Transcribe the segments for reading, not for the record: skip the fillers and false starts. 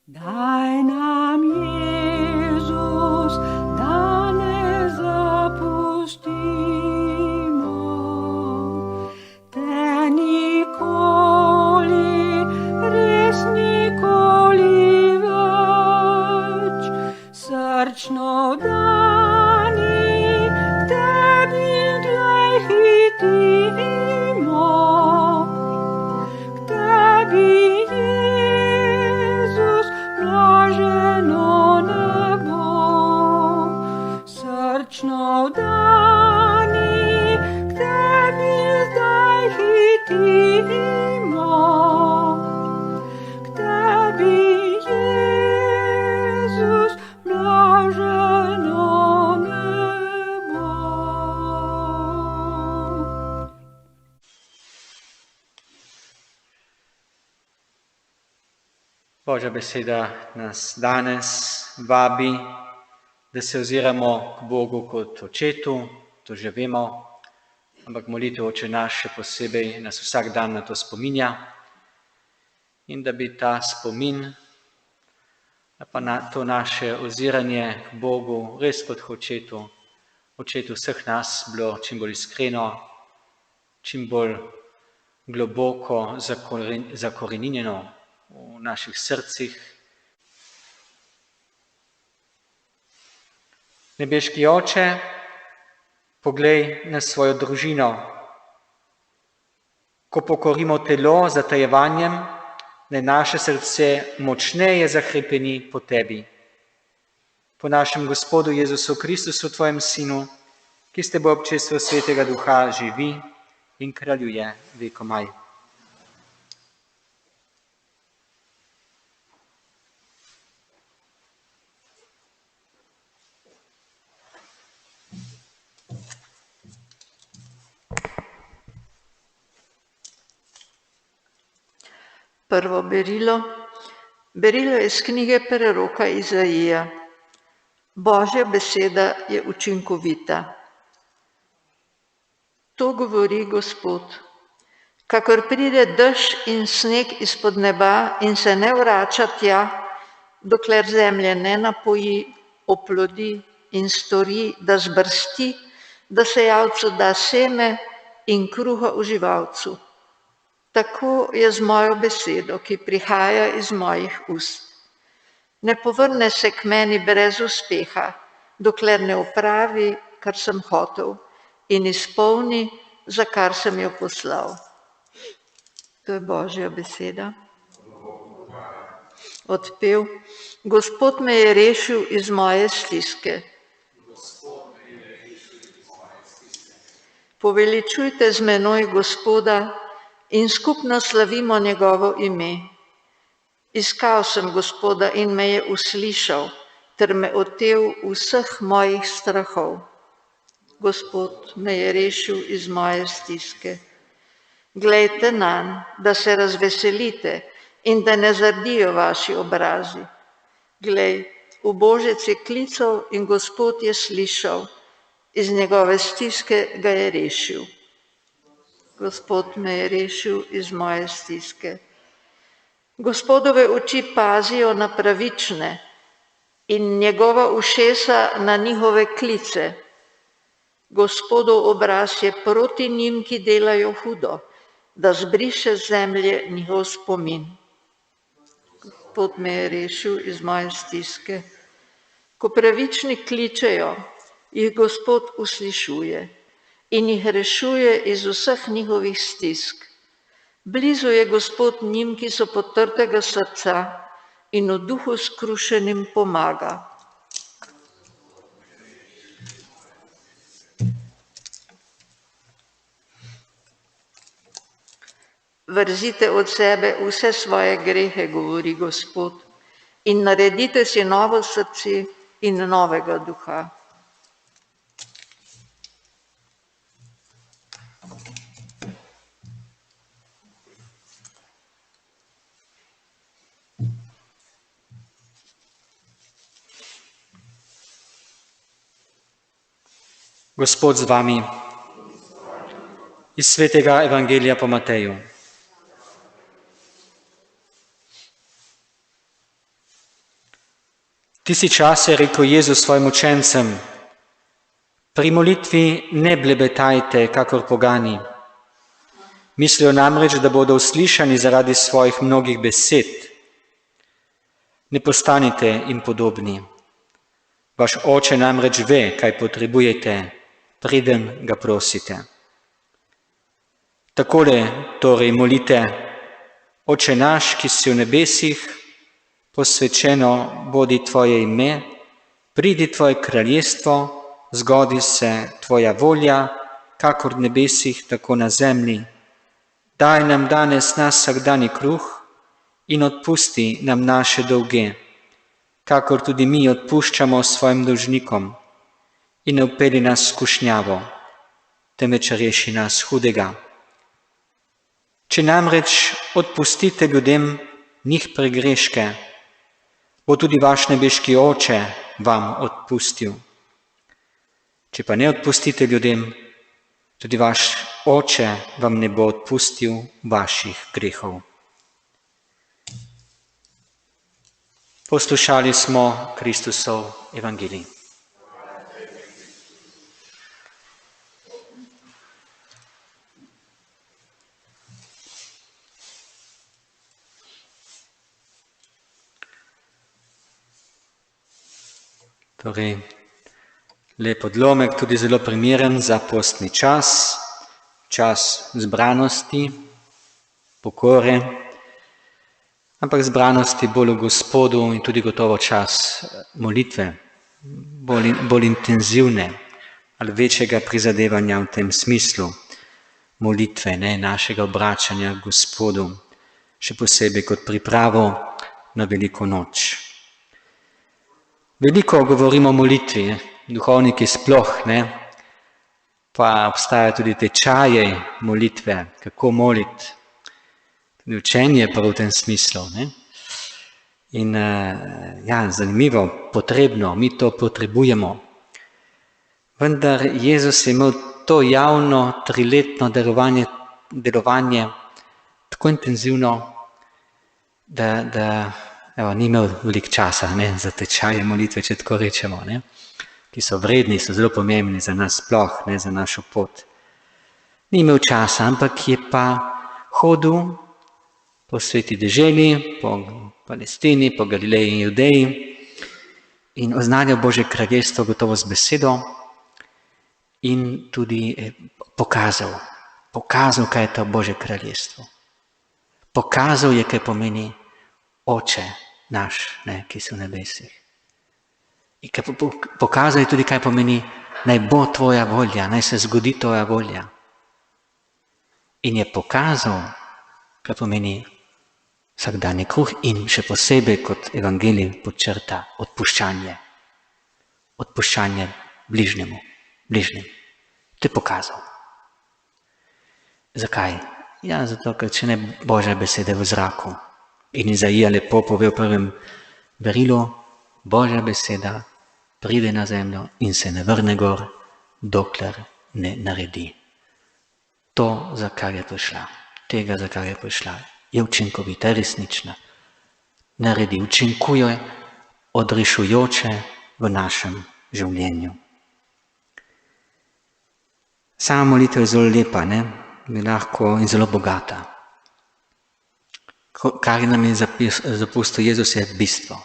Daj nam, Jezus, da ne zapustimo te nikoli, res nikoli več. Srčno vdani k tebi glej hitimo, k tebi, Jezus, blaženo nebo. Srčno vdani k tebi zdaj hitimo, k tebi, Jezus, blaženo nebo. Božja beseda nas danes vabi, da se oziramo k Bogu kot očetu, to že vemo, ampak molitev Oče naš še posebej nas vsak dan na to spominja in da bi ta spomin, pa na to naše oziranje k Bogu res kot k očetu vseh nas bilo čim bolj iskreno, čim bolj globoko zakoreninjeno v naših srcih. Nebeški Oče, poglej na svojo družino. Ko pokorimo telo z zatajevanjem, naj naše srce močneje zahrepeni po Tebi. Po našem Gospodu Jezusu Kristusu, Tvojem Sinu, ki s Teboj v občestvu Svetega Duha živi in kraljuje vekomaj. Prvo berilo. Berilo iz knjige preroka Izaija. Božja beseda je učinkovita. To govori Gospod. Kakor pride dež in sneg izpod neba in se ne vrača tja, dokler zemlje ne napoji, oplodi in stori, da zbrsti, da sejalcu da seme in kruha uživalcu. Tako je z mojo besedo, ki prihaja iz mojih ust. Ne povrne se k meni brez uspeha, dokler ne opravi, kar sem hotel, in izpolni, za kar sem jo poslal. To je Božja beseda. Odpev. Gospod me je rešil iz moje stiske. Poveličujte z menoj Gospoda in skupno slavimo njegovo ime. Iskal sem Gospoda in me je uslišal, ter me otel vseh mojih strahov. Gospod me je rešil iz moje stiske. Glejte nanj, da se razveselite in da ne zardijo vaši obrazi. Glej, ubožec je klical in Gospod je slišal, iz njegove stiske ga je rešil. Gospod me je rešil iz moje stiske. Gospodove oči pazijo na pravične in njegova ušesa na njihove klice. Gospodov obraz je proti njim, ki delajo hudo, da zbriše z zemlje njihov spomin. Gospod me je rešil iz moje stiske. Ko pravični kličejo, jih Gospod uslišuje in jih rešuje iz vseh njihovih stisk. Blizu je Gospod njim, ki so potrtega srca in v duhu skrušenim pomaga. Vrzite od sebe vse svoje grehe, govori Gospod, in naredite si novo srce in novega duha. Gospod z vami. Iz Svetega Evangelija po Mateju. Tisti čas je rekel Jezus svojim učencem, pri molitvi ne blebetajte, kakor pogani. Mislijo namreč, da bodo uslišani zaradi svojih mnogih besed. Ne postanite jim podobni. Vaš oče namreč ve, kaj potrebujete, preden ga prosite. Takole torej molite, Oče naš, ki si v nebesih, posvečeno bodi tvoje ime, pridi tvoje kraljestvo, zgodi se tvoja volja, kakor v nebesih, tako na zemlji. Daj nam danes naš vsakdanji kruh in odpusti nam naše dolge, kakor tudi mi odpuščamo svojim dolžnikom. In ne vpelji nas v skušnjavo, temveč reši nas hudega. Če namreč odpustite ljudem njih pregreške, bo tudi vaš nebeški Oče vam odpustil. Če pa ne odpustite ljudem, tudi vaš Oče vam ne bo odpustil vaših grehov. Poslušali smo Kristusov evangelij. Torej, lep odlomek, tudi zelo primeren za postni čas, čas zbranosti, pokore, ampak zbranosti bolj v Gospodu in tudi gotovo čas molitve, bolj intenzivne ali večjega prizadevanja v tem smislu molitve, našega obračanja k Gospodu, še posebej kot pripravo na veliko noč. Veliko govorimo o molitvi, duhovniki sploh, pa obstajajo tudi tečaje molitve, kako moliti, tudi učenje pa v tem smislu. In zanimivo, potrebno, mi to potrebujemo. Vendar Jezus je imel to javno 3-letno delovanje tako intenzivno, da ni imel veliko časa za tečaje molitve, če tako rečemo, ki so vredni, so zelo pomembni za nas sploh, za našo pot. Ni imel časa, ampak je pa hodil po sveti deželi, po Palestini, po Galileji in Judeji in oznanjal Božje kraljestvo gotovo z besedo in tudi pokazal, kaj je to Božje kraljestvo. Pokazal je, kaj pomeni Oče naš, ki si v nebesih. In pokazal je tudi, kaj pomeni, naj bo tvoja volja, naj se zgodi tvoja volja. In je pokazal, kaj pomeni vsakdanji kruh in še posebej kot evangelij podčrta odpuščanje. Odpuščanje bližnjim. To je pokazal. Zakaj? Zato, ker če ne Božja beseda v zraku. In Izaija lepo pove v prvem berilu, Božja beseda pride na zemljo in se ne vrne gor, dokler ne naredi. To, za kar je prišla, tega, za kar je prišla, je učinkovita, resnična. Naredi, učinkuje odrešujoče v našem življenju. Sama molitev je zelo lepa, bi lahko in zelo bogata. Kar nam je zapustil Jezus, je bistvo.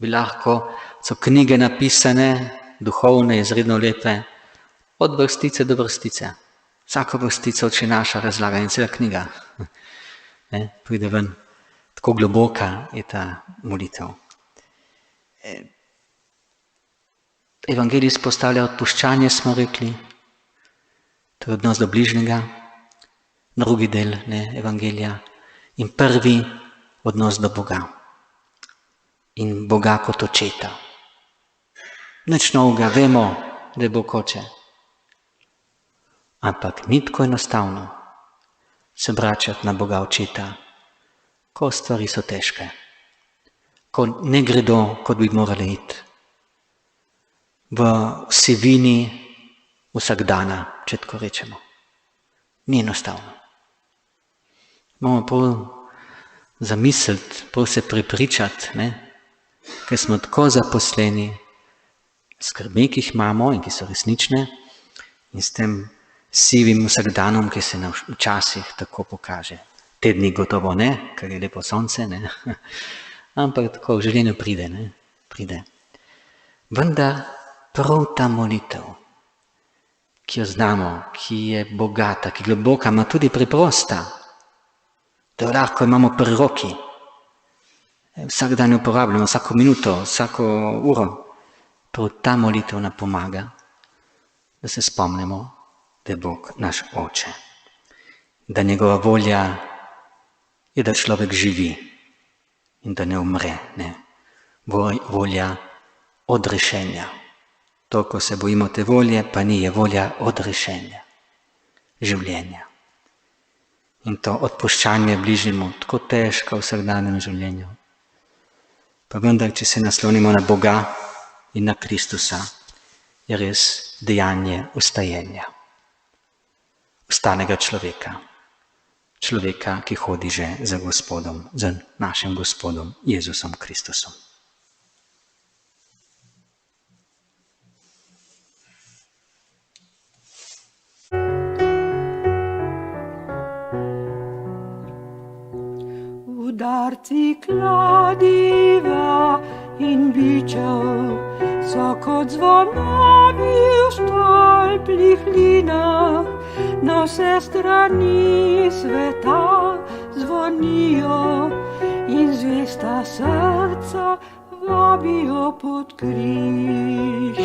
Bi lahko, so knjige napisane, duhovne, izredno lepe, od vrstice do vrstice. Vsako vrstico Oče naša razlaga in cela knjiga. Pride ven, tako globoka je ta molitev. Evangelij izpostavlja odpuščanje, smo rekli, to je odnos do bližnjega, drugi del evangelija in prvi odnos do Boga. In Boga kot očeta. Nič novega, vemo, da je Bog oče. Ampak ni tako enostavno se obračati na Boga očeta, ko stvari so težke, ko ne gredo, kot bi morali iti. V sivini vsakdana, če tako rečemo. Ni enostavno. Moramo prav zamisliti, prav se prepričati, ker smo tako zaposleni, skrbi, ki jih imamo in ki so resnične, in s tem sivim vsakdanom, ki se nam včasih tako pokaže. Te dni gotovo ne, ker je lepo sonce, ne? Ampak tako v življenju pride, ne? Pride. Vendar prav ta molitev, ki jo znamo, ki je bogata, ki je globoka, ima tudi preprosta, da jo lahko imamo pri roki. Vsak dan jo uporabljamo, vsako minuto, vsako uro. Prav ta molitev nam pomaga, da se spomnimo, da je Bog naš oče. Da njegova volja je, da človek živi in da ne umre. Ne. Volja odrešenja. To, ko se bojimo te volje, pa ni, je volja odrešenja, življenja. In to odpuščanje bližnjemu, tako težko v vsakdanjem življenju. Pa vendar, če se naslonimo na Boga in na Kristusa, je res dejanje ustajenja. Ustanega človeka. Človeka, ki hodi že za Gospodom, za našim Gospodom Jezusom Kristusom. Udarci kladiva in bičev so kot zvonovi v stolplih linah, na vse strani sveta zvonijo in zvesta srca vabijo pod križ.